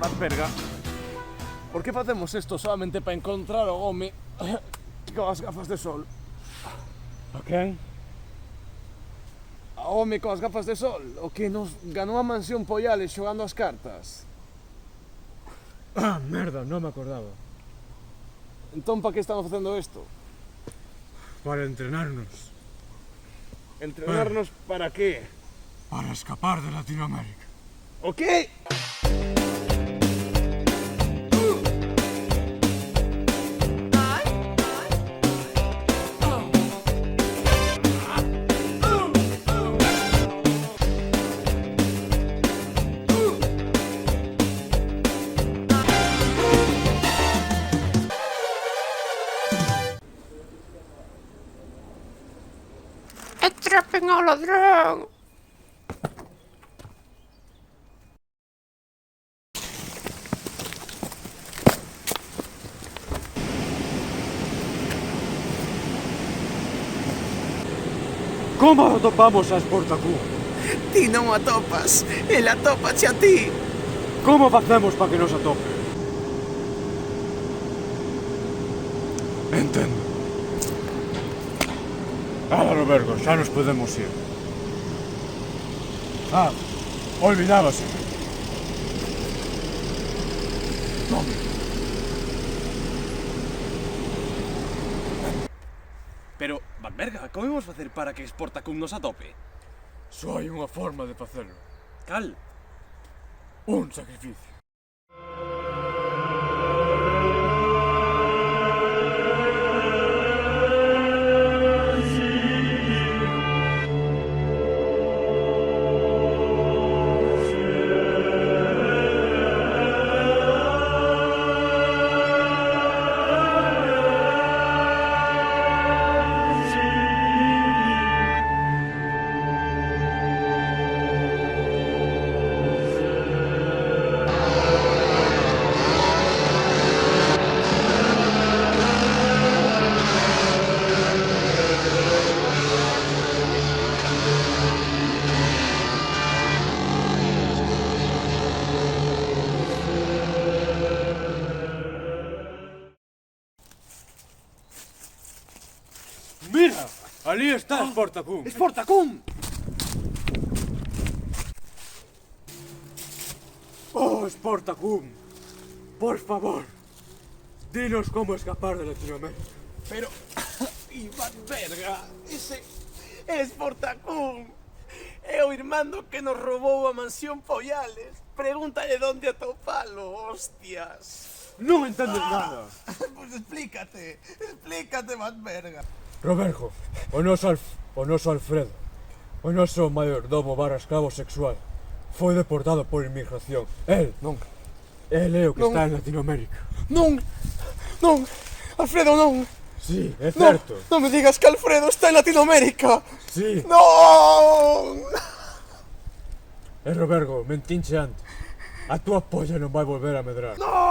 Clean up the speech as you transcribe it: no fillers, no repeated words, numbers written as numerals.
Asperga. Por que facemos isto solamente para encontrar o home coas gafas de sol? A quen? A home coas gafas de sol, o que nos ganou a mansión Poiales xogando as cartas. Ah, merda, non me acordaba. Entón, para que estamos facendo isto? Para entrenarnos. Entrenarnos para qué? Para escapar de Latinoamérica. O qué? ¡Atrapen ao ladrón! Como atopamos a Sportacus? Ti non o atopas, el atópache a ti. Como facemos para que nos atope? Entendo. Ala, Roberto, xa nos podemos ir. Ah, olvidábase. Tome. Pero, Vanberga, como imos facer para que Sportacus nos atope? Só hai unha forma de facelo. Cal? Un sacrificio. Mira, ali está Sportacus. Sportacus! Oh, Sportacus, por favor, dinos como escapar de Latinoamérica. Pero, Iván Verga, ese é Sportacus. É o irmán que nos roubou a mansión Poiales. Pregúntale onde atopalo, hostias. Non entendes nada. Pues explícate, Vanberga. Roberto, o noso Alfredo, o noso mayordomo barra escravo sexual, foi deportado por inmigración. El é o que está en Latinoamérica. Non, Alfredo non. Sí, é certo. Non me digas que Alfredo está en Latinoamérica. Sí. Non. Roberto, mentinche antes. A túa polla non vai volver a medrar. Non.